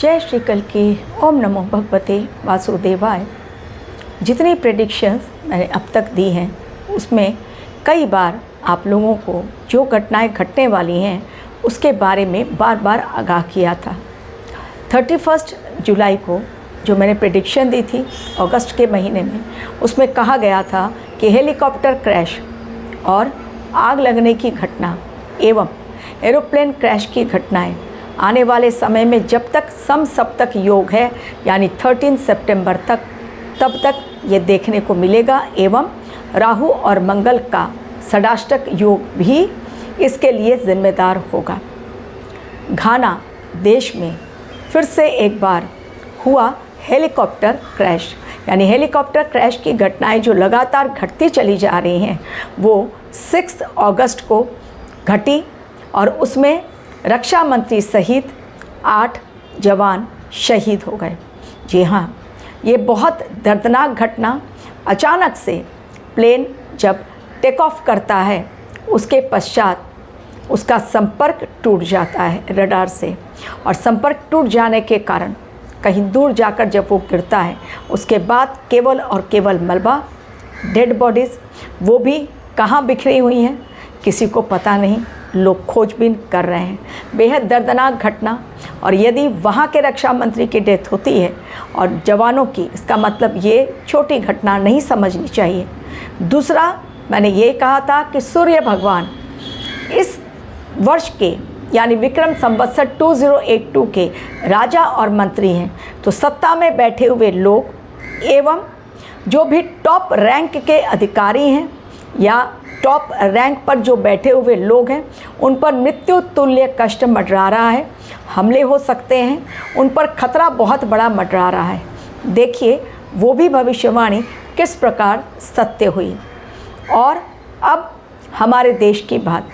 जय श्री कल की ओम नमो भगवते वासुदेवाय। जितनी प्रेडिक्शंस मैंने अब तक दी हैं उसमें कई बार आप लोगों को जो घटनाएं घटने वाली हैं उसके बारे में बार बार आगाह किया था। 31 जुलाई को जो मैंने प्रेडिक्शन दी थी अगस्त के महीने में, उसमें कहा गया था कि हेलीकॉप्टर क्रैश और आग लगने की घटना एवं एरोप्लेन क्रैश की घटनाएं आने वाले समय में जब तक समसप्तक योग है यानी 13 सितंबर तक, तब तक ये देखने को मिलेगा एवं राहु और मंगल का षडाष्टक योग भी इसके लिए जिम्मेदार होगा। घाना देश में फिर से एक बार हुआ हेलीकॉप्टर क्रैश, यानी हेलीकॉप्टर क्रैश की घटनाएं जो लगातार घटती चली जा रही हैं वो 6 अगस्त को घटी और उसमें रक्षा मंत्री सहित 8 जवान शहीद हो गए। जी हाँ, ये बहुत दर्दनाक घटना। अचानक से प्लेन जब टेक ऑफ करता है उसके पश्चात उसका संपर्क टूट जाता है रडार से, और संपर्क टूट जाने के कारण कहीं दूर जाकर जब वो गिरता है उसके बाद केवल और केवल मलबा, डेड बॉडीज़ वो भी कहाँ बिखरी हुई हैं किसी को पता नहीं, लोग खोजबीन कर रहे हैं। बेहद दर्दनाक घटना। और यदि वहाँ के रक्षा मंत्री की डेथ होती है और जवानों की, इसका मतलब ये छोटी घटना नहीं समझनी चाहिए। दूसरा, मैंने ये कहा था कि सूर्य भगवान इस वर्ष के यानी विक्रम संवत्सर 2082 के राजा और मंत्री हैं, तो सत्ता में बैठे हुए लोग एवं जो भी टॉप रैंक के अधिकारी हैं या टॉप रैंक पर जो बैठे हुए लोग हैं उन पर मृत्यु तुल्य कष्ट मंडरा रहा है, हमले हो सकते हैं, उन पर खतरा बहुत बड़ा मंडरा रहा है। देखिए वो भी भविष्यवाणी किस प्रकार सत्य हुई। और अब हमारे देश की बात,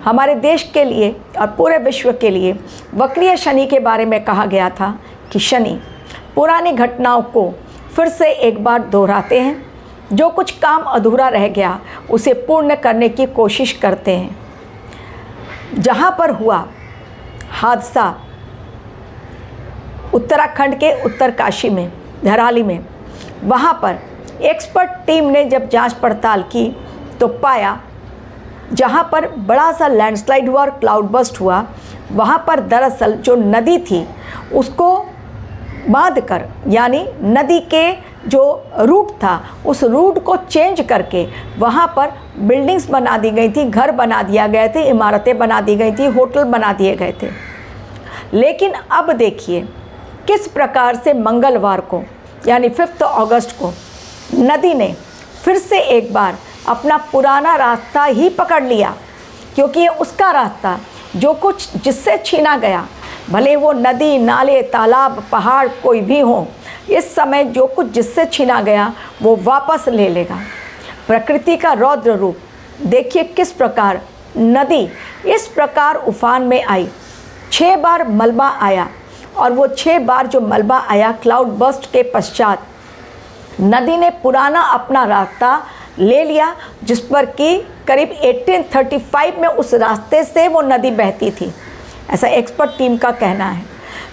हमारे देश के लिए और पूरे विश्व के लिए वक्रीय शनि के बारे में कहा गया था कि शनि पुरानी घटनाओं को फिर से एक बार दोहराते हैं, जो कुछ काम अधूरा रह गया उसे पूर्ण करने की कोशिश करते हैं। जहाँ पर हुआ हादसा उत्तराखंड के उत्तरकाशी में, धराली में, वहाँ पर एक्सपर्ट टीम ने जब जांच पड़ताल की तो पाया जहाँ पर बड़ा सा लैंडस्लाइड हुआ और क्लाउड बस्ट हुआ, वहाँ पर दरअसल जो नदी थी उसको बांधकर, यानी नदी के जो रूट था उस रूट को चेंज करके वहाँ पर बिल्डिंग्स बना दी गई थी, घर बना दिया गए थे, इमारतें बना दी गई थी, होटल बना दिए गए थे। लेकिन अब देखिए किस प्रकार से मंगलवार को यानी 5 अगस्त को नदी ने फिर से एक बार अपना पुराना रास्ता ही पकड़ लिया, क्योंकि ये उसका रास्ता जो कुछ जिससे छीना गया, भले वो नदी, नाले, तालाब, पहाड़ कोई भी हो, इस समय जो कुछ जिससे छीना गया वो वापस ले लेगा। प्रकृति का रौद्र रूप देखिए किस प्रकार नदी इस प्रकार उफान में आई। 6 बार मलबा आया और वो 6 बार जो मलबा आया क्लाउड बस्ट के पश्चात नदी ने पुराना अपना रास्ता ले लिया, जिस पर कि करीब 1835 में उस रास्ते से वो नदी बहती थी, ऐसा एक्सपर्ट टीम का कहना है।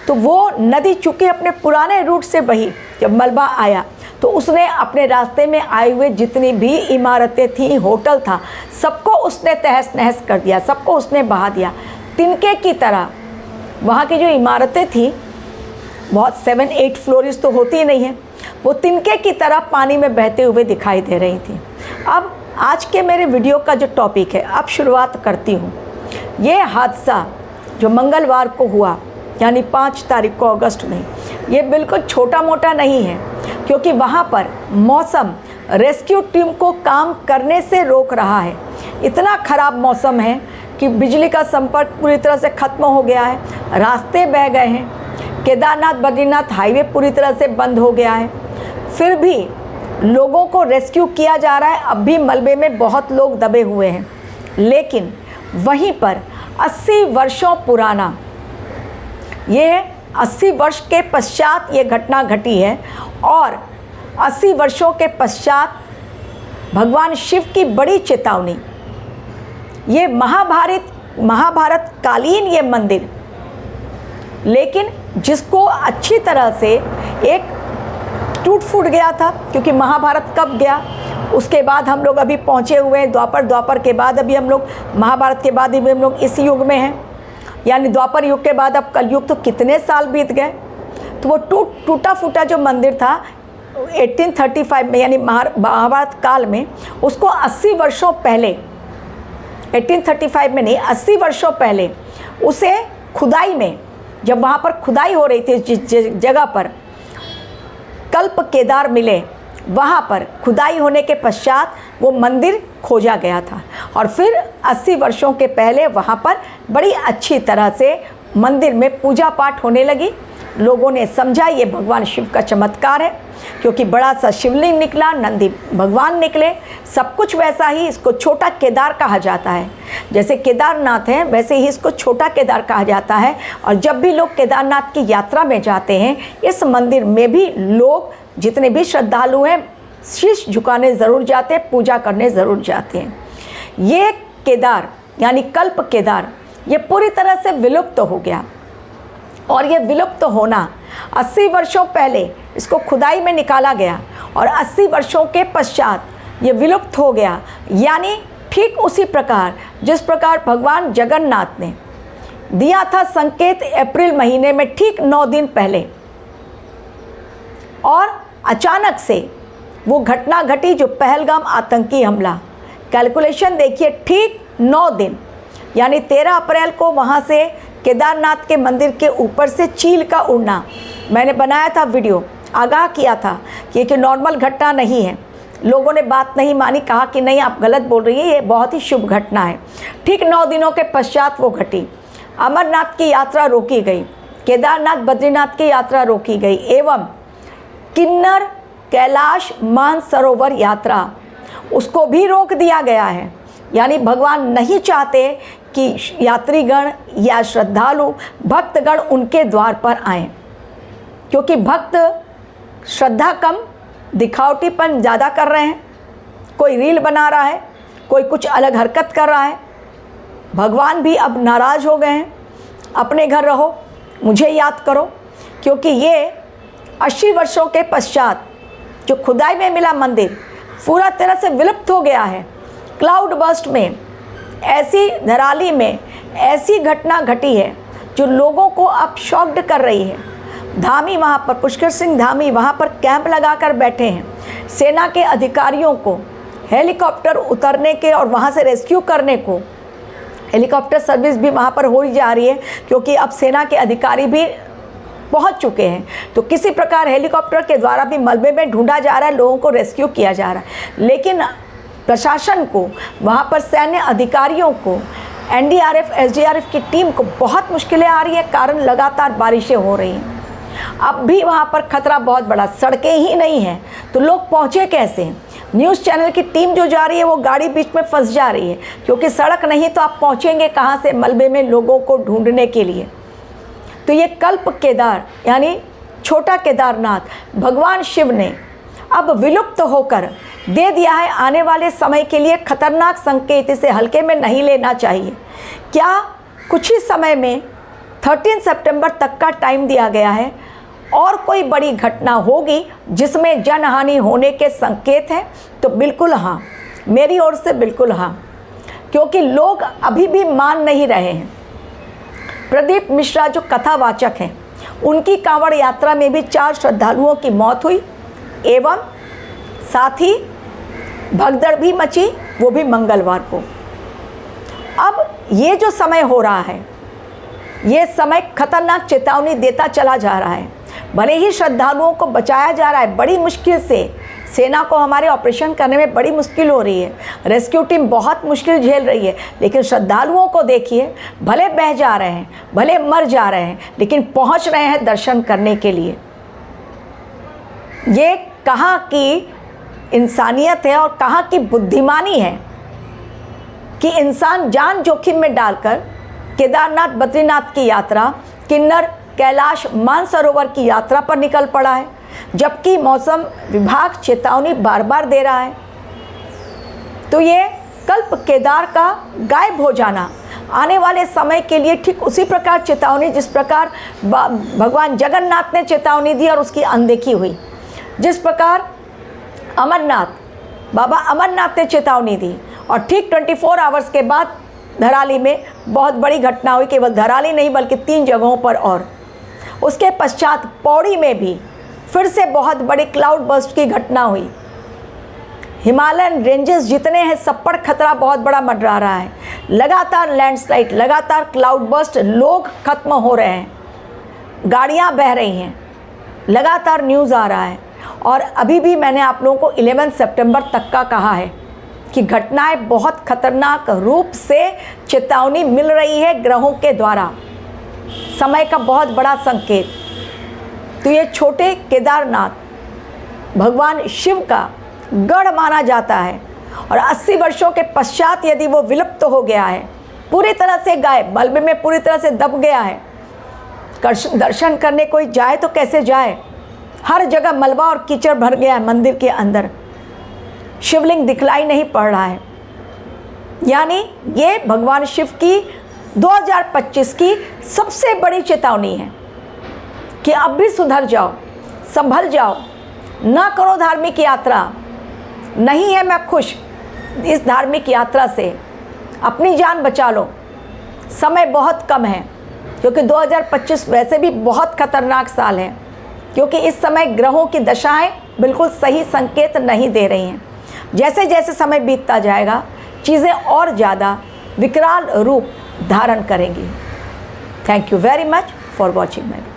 तो वो नदी चूँकि अपने पुराने रूट से बही, जब मलबा आया तो उसने अपने रास्ते में आए हुए जितनी भी इमारतें थी, होटल था, सबको उसने तहस नहस कर दिया, सबको उसने बहा दिया। तिनके की तरह वहाँ की जो इमारतें थी, बहुत 7-8 फ्लोरिज तो होती ही नहीं है, वो तिनके की तरह पानी में बहते हुए दिखाई दे रही थी। अब आज के मेरे वीडियो का जो टॉपिक है, अब शुरुआत करती हूँ। ये हादसा जो मंगलवार को हुआ यानी 5 तारीख को अगस्त में, ये बिल्कुल छोटा मोटा नहीं है, क्योंकि वहाँ पर मौसम रेस्क्यू टीम को काम करने से रोक रहा है। इतना ख़राब मौसम है कि बिजली का संपर्क पूरी तरह से ख़त्म हो गया है, रास्ते बह गए हैं, केदारनाथ बद्रीनाथ हाईवे पूरी तरह से बंद हो गया है। फिर भी लोगों को रेस्क्यू किया जा रहा है, अब भी मलबे में बहुत लोग दबे हुए हैं। लेकिन वहीं पर 80 वर्षों पुराना, ये 80 वर्ष के पश्चात ये घटना घटी है और 80 वर्षों के पश्चात भगवान शिव की बड़ी चेतावनी। ये महाभारत कालीन ये मंदिर, लेकिन जिसको अच्छी तरह से एक टूट फूट गया था, क्योंकि महाभारत कब गया, उसके बाद हम लोग अभी पहुँचे हुए हैं द्वापर के बाद अभी हम लोग महाभारत के बाद अभी हम लोग इस युग में हैं, यानी द्वापर युग के बाद अब कलयुग, तो कितने साल बीत गए। तो वो टूटा फूटा जो मंदिर था 1835 में, यानी महाभारत काल में, उसको 80 वर्षों पहले, 1835 में नहीं 80 वर्षों पहले उसे खुदाई में, जब वहाँ पर खुदाई हो रही थी जिस जगह पर कल्प केदार मिले, वहाँ पर खुदाई होने के पश्चात वो मंदिर खोजा गया था और फिर 80 वर्षों के पहले वहाँ पर बड़ी अच्छी तरह से मंदिर में पूजा पाठ होने लगी। लोगों ने समझा ये भगवान शिव का चमत्कार है, क्योंकि बड़ा सा शिवलिंग निकला, नंदी भगवान निकले, सब कुछ वैसा ही। इसको छोटा केदार कहा जाता है, जैसे केदारनाथ है वैसे ही इसको छोटा केदार कहा जाता है। और जब भी लोग केदारनाथ की यात्रा में जाते हैं, इस मंदिर में भी लोग जितने भी श्रद्धालु हैं शीश झुकाने ज़रूर जाते हैं, पूजा करने ज़रूर जाते हैं। ये केदार यानी कल्प केदार ये पूरी तरह से विलुप्त हो गया, और ये विलुप्त होना 80 वर्षों पहले इसको खुदाई में निकाला गया और 80 वर्षों के पश्चात ये विलुप्त हो गया। यानी ठीक उसी प्रकार जिस प्रकार भगवान जगन्नाथ ने दिया था संकेत अप्रैल महीने में ठीक 9 दिन पहले, और अचानक से वो घटना घटी जो पहलगाम आतंकी हमला। कैलकुलेशन देखिए, ठीक 9 दिन, यानी 13 अप्रैल को वहाँ से केदारनाथ के मंदिर के ऊपर से चील का उड़ना, मैंने बनाया था वीडियो, आगाह किया था कि ये नॉर्मल घटना नहीं है। लोगों ने बात नहीं मानी, कहा कि नहीं आप गलत बोल रही है, ये बहुत ही शुभ घटना है। ठीक 9 दिनों के पश्चात वो घटी। अमरनाथ की यात्रा रोकी गई, केदारनाथ बद्रीनाथ की यात्रा रोकी गई, एवं किन्नर कैलाश मानसरोवर यात्रा उसको भी रोक दिया गया है। यानी भगवान नहीं चाहते कि यात्रीगण या श्रद्धालु भक्तगण उनके द्वार पर आएं, क्योंकि भक्त श्रद्धा कम, दिखावटीपन ज़्यादा कर रहे हैं। कोई रील बना रहा है, कोई कुछ अलग हरकत कर रहा है। भगवान भी अब नाराज़ हो गए हैं, अपने घर रहो, मुझे याद करो। क्योंकि ये 80 वर्षों के पश्चात जो खुदाई में मिला मंदिर पूरा तरह से विलुप्त हो गया है। क्लाउड बर्स्ट में ऐसी धराली में ऐसी घटना घटी है जो लोगों को अब शॉक्ड कर रही है। धामी वहाँ पर, पुष्कर सिंह धामी वहाँ पर कैंप लगाकर बैठे हैं। सेना के अधिकारियों को हेलीकॉप्टर उतरने के और वहाँ से रेस्क्यू करने को, हेलीकॉप्टर सर्विस भी वहाँ पर हो ही जा रही है, क्योंकि अब सेना के अधिकारी भी पहुंच चुके हैं। तो किसी प्रकार हेलीकॉप्टर के द्वारा भी मलबे में ढूंढा जा रहा है, लोगों को रेस्क्यू किया जा रहा है। लेकिन प्रशासन को, वहाँ पर सैन्य अधिकारियों को, एनडीआरएफ एसडीआरएफ की टीम को बहुत मुश्किलें आ रही है, कारण लगातार बारिशें हो रही हैं। अब भी वहाँ पर खतरा बहुत बड़ा, सड़कें ही नहीं हैं तो लोग पहुँचे कैसे। न्यूज़ चैनल की टीम जो जा रही है वो गाड़ी बीच में फंस जा रही है, क्योंकि सड़क नहीं तो आप पहुँचेंगे कहाँ से मलबे में लोगों को ढूंढने के लिए। तो ये कल्प केदार यानी छोटा केदारनाथ भगवान शिव ने अब विलुप्त होकर दे दिया है। आने वाले समय के लिए खतरनाक संकेत, इसे हल्के में नहीं लेना चाहिए। क्या कुछ ही समय में 13 सितंबर तक का टाइम दिया गया है, और कोई बड़ी घटना होगी जिसमें जनहानि होने के संकेत हैं, तो बिल्कुल हाँ, मेरी ओर से बिल्कुल हाँ, क्योंकि लोग अभी भी मान नहीं रहे हैं। प्रदीप मिश्रा जो कथावाचक हैं, उनकी कांवड़ यात्रा में भी 4 श्रद्धालुओं की मौत हुई, एवं साथ ही भगदड़ भी मची, वो भी मंगलवार को। अब ये जो समय हो रहा है, ये समय खतरनाक चेतावनी देता चला जा रहा है। भले ही श्रद्धालुओं को बचाया जा रहा है बड़ी मुश्किल से, सेना को हमारे ऑपरेशन करने में बड़ी मुश्किल हो रही है, रेस्क्यू टीम बहुत मुश्किल झेल रही है, लेकिन श्रद्धालुओं को देखिए, भले बह जा रहे हैं, भले मर जा रहे हैं, लेकिन पहुंच रहे हैं दर्शन करने के लिए। ये कहाँ की इंसानियत है और कहाँ की बुद्धिमानी है कि इंसान जान जोखिम में डालकर केदारनाथ बद्रीनाथ की यात्रा, किन्नर कैलाश मानसरोवर की यात्रा पर निकल पड़ा है, जबकि मौसम विभाग चेतावनी बार बार दे रहा है। तो ये कल्प केदार का गायब हो जाना आने वाले समय के लिए ठीक उसी प्रकार चेतावनी जिस प्रकार भगवान जगन्नाथ ने चेतावनी दी और उसकी अनदेखी हुई, जिस प्रकार बाबा अमरनाथ ने चेतावनी दी और ठीक 24 आवर्स के बाद धराली में बहुत बड़ी घटना हुई, केवल धराली नहीं बल्कि 3 जगहों पर। और उसके पश्चात पौड़ी में भी फिर से बहुत बड़ी क्लाउड बर्स्ट की घटना हुई। हिमालयन रेंजेस जितने हैं सब पर खतरा बहुत बड़ा मंडरा रहा है। लगातार लैंडस्लाइड, लगातार क्लाउड बर्स्ट, लोग खत्म हो रहे हैं, गाड़ियां बह रही हैं, लगातार न्यूज़ आ रहा है। और अभी भी मैंने आप लोगों को 11 सितंबर तक का कहा है कि घटनाएं बहुत खतरनाक रूप से चेतावनी मिल रही है ग्रहों के द्वारा, समय का बहुत बड़ा संकेत। तो ये छोटे केदारनाथ भगवान शिव का गढ़ माना जाता है और 80 वर्षों के पश्चात यदि वो विलुप्त हो गया है, पूरी तरह से गायब, मलबे में पूरी तरह से दब गया है, दर्शन करने कोई जाए तो कैसे जाए, हर जगह मलबा और कीचड़ भर गया है, मंदिर के अंदर शिवलिंग दिखलाई नहीं पड़ रहा है। यानी ये भगवान शिव की 2025 की सबसे बड़ी चेतावनी है कि अब भी सुधर जाओ, संभल जाओ, ना करो धार्मिक यात्रा। नहीं है मैं खुश इस धार्मिक यात्रा से, अपनी जान बचा लो, समय बहुत कम है, क्योंकि 2025 वैसे भी बहुत खतरनाक साल है, क्योंकि इस समय ग्रहों की दशाएं बिल्कुल सही संकेत नहीं दे रही हैं। जैसे जैसे समय बीतता जाएगा चीज़ें और ज़्यादा विकराल रूप धारण करेंगी। Thank you very much for watching my video.